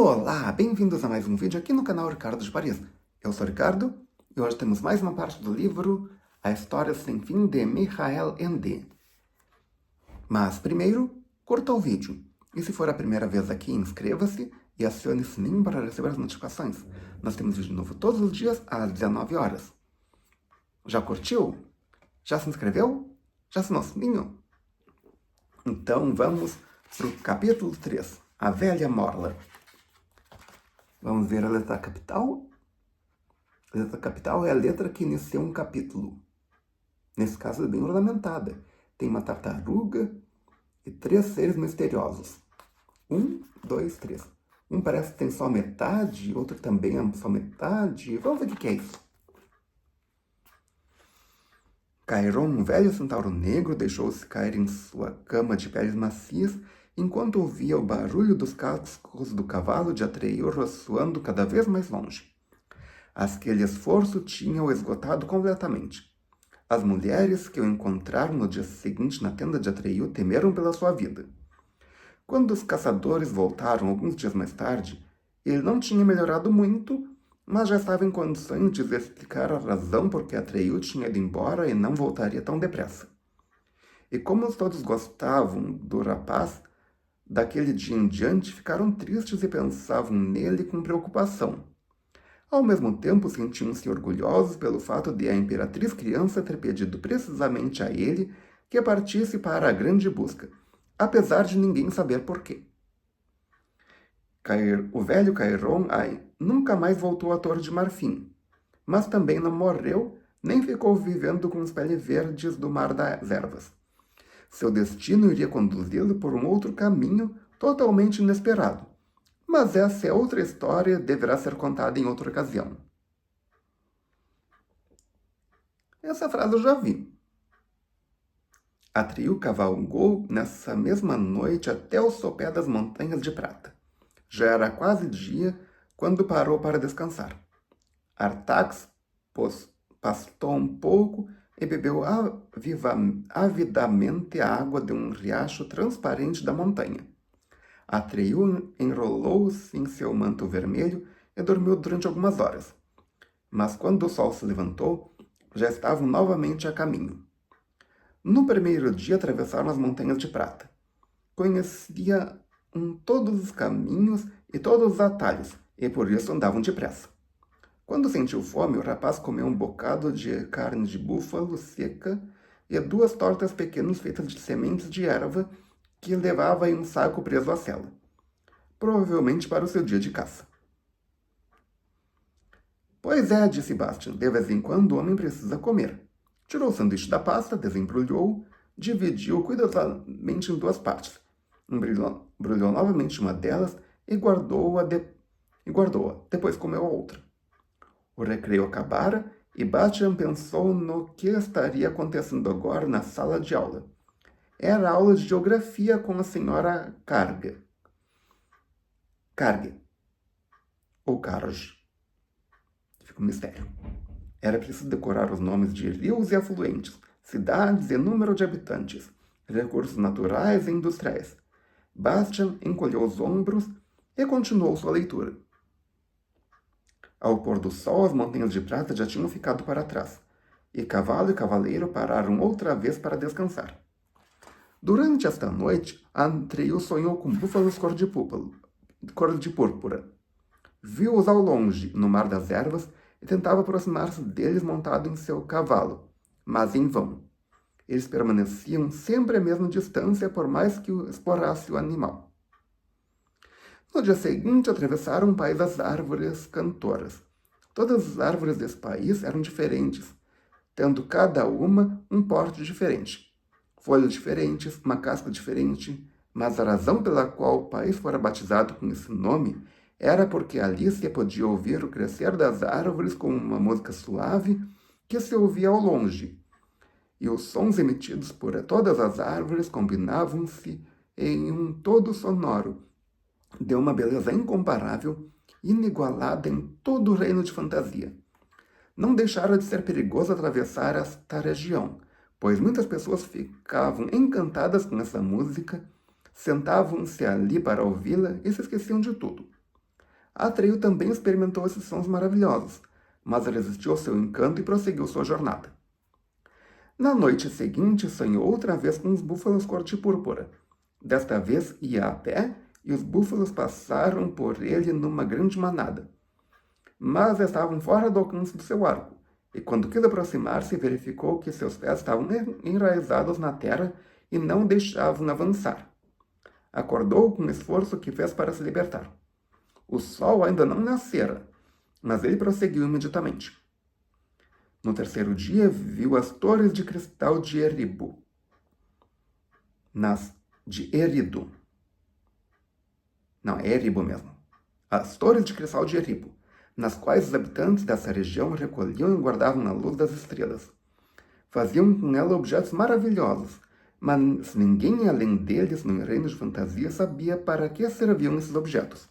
Olá, bem-vindos a mais um vídeo aqui no canal Ricardo de Paris. Eu sou o Ricardo e hoje temos mais uma parte do livro A História Sem Fim de Michael Ende. Mas primeiro, curta o vídeo. E se for a primeira vez aqui, inscreva-se e acione o sininho para receber as notificações. Nós temos vídeo novo todos os dias às 19 horas. Já curtiu? Já se inscreveu? Já assinou o sininho? Então vamos para o capítulo 3, A Velha Morla. Vamos ver a letra capital. A letra capital é a letra que inicia um capítulo. Nesse caso é bem ornamentada. Tem uma tartaruga e 3 seres misteriosos. 1, 2, 3. Um parece que tem só metade, outro também é só metade. Vamos ver o que é isso. Chiron, um velho centauro negro, deixou-se cair em sua cama de peles macias enquanto ouvia o barulho dos cascos do cavalo de Atreyu ressoando cada vez mais longe. Aquele esforço tinha-o esgotado completamente. As mulheres que o encontraram no dia seguinte na tenda de Atreyu temeram pela sua vida. Quando os caçadores voltaram alguns dias mais tarde, ele não tinha melhorado muito, mas já estava em condições de explicar a razão por que Atreyu tinha ido embora e não voltaria tão depressa. E como todos gostavam do rapaz, daquele dia em diante ficaram tristes e pensavam nele com preocupação. Ao mesmo tempo, sentiam-se orgulhosos pelo fato de a imperatriz criança ter pedido precisamente a ele que partisse para a grande busca, apesar de ninguém saber porquê. O velho Chiron nunca mais voltou à Torre de Marfim, mas também não morreu nem ficou vivendo com os peles verdes do Mar das Ervas. Seu destino iria conduzi-lo por um outro caminho totalmente inesperado. Mas essa é outra história e deverá ser contada em outra ocasião. Essa frase eu já vi. Atreyu cavalgou nessa mesma noite até o sopé das Montanhas de Prata. Já era quase dia quando parou para descansar. Artax pastou um pouco e bebeu avidamente a água de um riacho transparente da montanha. Atreyu enrolou-se em seu manto vermelho e dormiu durante algumas horas. Mas quando o sol se levantou, já estavam novamente a caminho. No primeiro dia atravessaram as Montanhas de Prata. Conheciam todos os caminhos e todos os atalhos, e por isso andavam depressa. Quando sentiu fome, o rapaz comeu um bocado de carne de búfalo seca e 2 tortas pequenas feitas de sementes de erva que levava em um saco preso à sela, provavelmente para o seu dia de caça. Pois é, disse Bastian, de vez em quando o homem precisa comer. Tirou o sanduíche da pasta, desembrulhou, dividiu cuidadosamente em 2 partes, embrulhou novamente uma delas e guardou-a, depois comeu a outra. O recreio acabara e Bastian pensou no que estaria acontecendo agora na sala de aula. Era aula de geografia com a senhora Karge. Ou Karge. Fica um mistério. Era preciso decorar os nomes de rios e afluentes, cidades e número de habitantes, recursos naturais e industriais. Bastian encolheu os ombros e continuou sua leitura. Ao pôr do sol, as Montanhas de Prata já tinham ficado para trás, e cavalo e cavaleiro pararam outra vez para descansar. Durante esta noite, Atreyu sonhou com búfalos cor de púrpura. Viu-os ao longe, no Mar das Ervas, e tentava aproximar-se deles montado em seu cavalo, mas em vão. Eles permaneciam sempre à mesma distância, por mais que explorasse o animal. No dia seguinte, atravessaram um país das árvores cantoras. Todas as árvores desse país eram diferentes, tendo cada uma um porte diferente. Folhas diferentes, uma casca diferente, mas a razão pela qual o país fora batizado com esse nome era porque ali se podia ouvir o crescer das árvores com uma música suave que se ouvia ao longe. E os sons emitidos por todas as árvores combinavam-se em um todo sonoro, de uma beleza incomparável, inigualada em todo o reino de fantasia. Não deixara de ser perigoso atravessar esta região, pois muitas pessoas ficavam encantadas com essa música, sentavam-se ali para ouvi-la e se esqueciam de tudo. Atreyu também experimentou esses sons maravilhosos, mas resistiu ao seu encanto e prosseguiu sua jornada. Na noite seguinte, sonhou outra vez com os búfalos cor de púrpura. Desta vez ia a pé e os búfalos passaram por ele numa grande manada. Mas estavam fora do alcance do seu arco, e quando quis aproximar-se, verificou que seus pés estavam enraizados na terra e não deixavam avançar. Acordou com o esforço que fez para se libertar. O sol ainda não nascera, mas ele prosseguiu imediatamente. No terceiro dia, viu as torres de cristal de Eridu. Não, é Eribu mesmo. As torres de cristal de Eribu, nas quais os habitantes dessa região recolhiam e guardavam a luz das estrelas. Faziam com ela objetos maravilhosos, mas ninguém além deles no reino de fantasia sabia para que serviam esses objetos.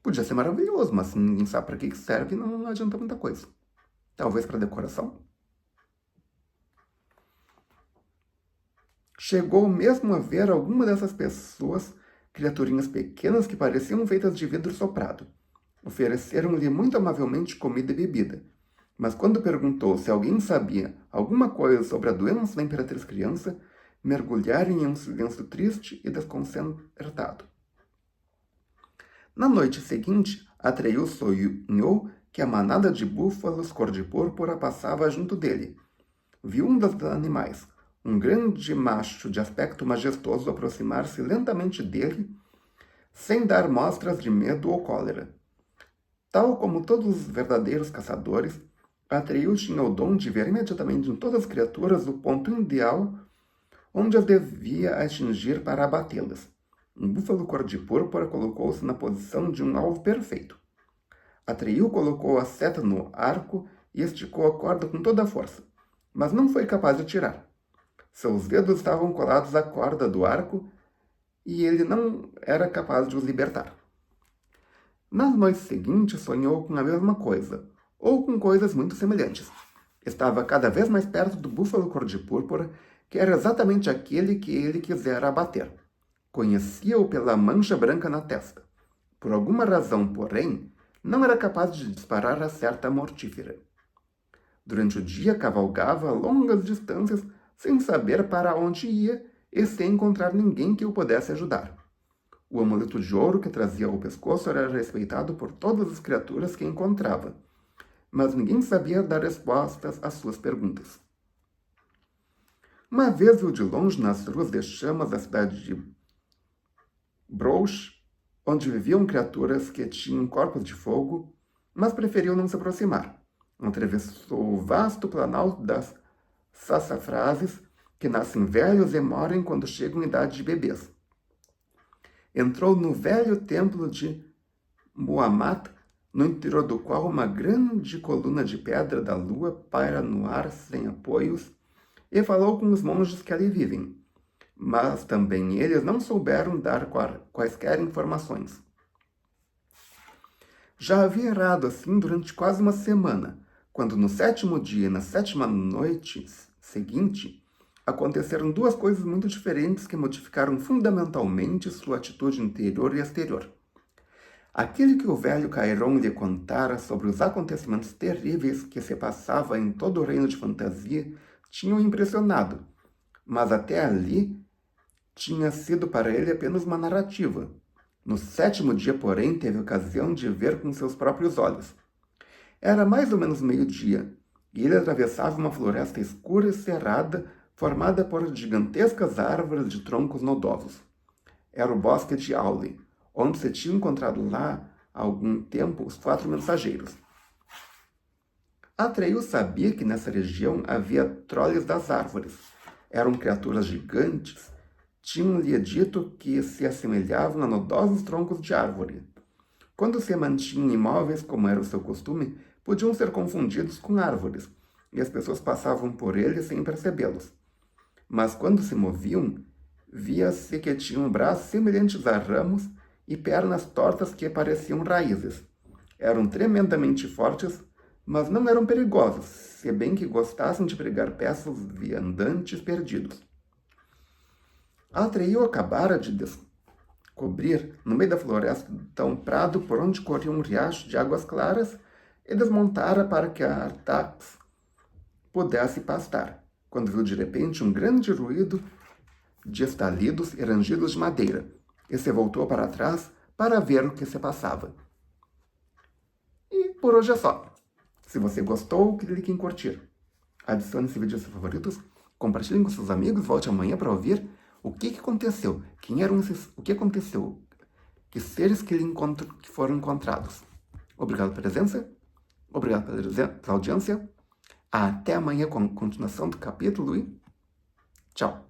Podia ser maravilhoso, mas se ninguém sabe para que serve, não adianta muita coisa. Talvez para decoração? Chegou mesmo a ver alguma dessas pessoas, criaturinhas pequenas que pareciam feitas de vidro soprado. Ofereceram-lhe muito amavelmente comida e bebida. Mas quando perguntou se alguém sabia alguma coisa sobre a doença da Imperatriz Criança, mergulharam em um silêncio triste e desconcertado. Na noite seguinte, Atreyu sonhou que a manada de búfalos cor de púrpura passava junto dele. Viu um dos animais, um grande macho de aspecto majestoso, aproximar-se lentamente dele, sem dar mostras de medo ou cólera. Tal como todos os verdadeiros caçadores, Atreyu tinha o dom de ver imediatamente em todas as criaturas o ponto ideal onde as devia atingir para abatê-las. Um búfalo cor de púrpura colocou-se na posição de um alvo perfeito. Atreyu colocou a seta no arco e esticou a corda com toda a força, mas não foi capaz de tirar. Seus dedos estavam colados à corda do arco e ele não era capaz de os libertar. Nas noites seguintes, sonhou com a mesma coisa, ou com coisas muito semelhantes. Estava cada vez mais perto do búfalo cor de púrpura, que era exatamente aquele que ele quisera abater. Conhecia-o pela mancha branca na testa. Por alguma razão, porém, não era capaz de disparar a seta mortífera. Durante o dia, cavalgava longas distâncias sem saber para onde ia e sem encontrar ninguém que o pudesse ajudar. O amuleto de ouro que trazia ao pescoço era respeitado por todas as criaturas que encontrava, mas ninguém sabia dar respostas às suas perguntas. Uma vez viu de longe, nas ruas de chamas da cidade de Brouch, onde viviam criaturas que tinham corpos de fogo, mas preferiu não se aproximar. Atravessou o vasto planalto das sassafrases, que nascem velhos e morrem quando chegam à idade de bebês. Entrou no velho templo de Muhammad, no interior do qual uma grande coluna de pedra da lua paira no ar sem apoios, e falou com os monges que ali vivem. Mas também eles não souberam dar quaisquer informações. Já havia errado assim durante quase uma semana, quando no 7º dia e na 7ª noite seguinte, aconteceram duas coisas muito diferentes que modificaram fundamentalmente sua atitude interior e exterior. Aquele que o velho Cairon lhe contara sobre os acontecimentos terríveis que se passava em todo o reino de fantasia tinha o impressionado, mas até ali tinha sido para ele apenas uma narrativa. No 7º dia, porém, teve ocasião de ver com seus próprios olhos. Era mais ou menos meio-dia, e ele atravessava uma floresta escura e cerrada, formada por gigantescas árvores de troncos nodosos. Era o bosque de Auli, onde se tinham encontrado lá há algum tempo os 4 mensageiros. Atreyu sabia que nessa região havia trolls das árvores. Eram criaturas gigantes. Tinham-lhe dito que se assemelhavam a nodosos troncos de árvore. Quando se mantinham imóveis, como era o seu costume, podiam ser confundidos com árvores, e as pessoas passavam por eles sem percebê-los. Mas quando se moviam, via-se que tinham braços semelhantes a ramos e pernas tortas que pareciam raízes. Eram tremendamente fortes, mas não eram perigosos, se bem que gostassem de pregar peças viandantes perdidos. Atreyu acabara de cobrir, no meio da floresta, um prado por onde corria um riacho de águas claras e desmontara para que a Artax pudesse pastar, quando viu de repente um grande ruído de estalidos e rangidos de madeira, e se voltou para trás para ver o que se passava. E por hoje é só. Se você gostou, clique em curtir. Adicione esse vídeo aos seus favoritos, compartilhe com seus amigos, volte amanhã para ouvir o que aconteceu, quem eram esses, o que aconteceu, que seres que foram encontrados. Obrigado pela presença, obrigado pela audiência. Até amanhã com a continuação do capítulo e tchau.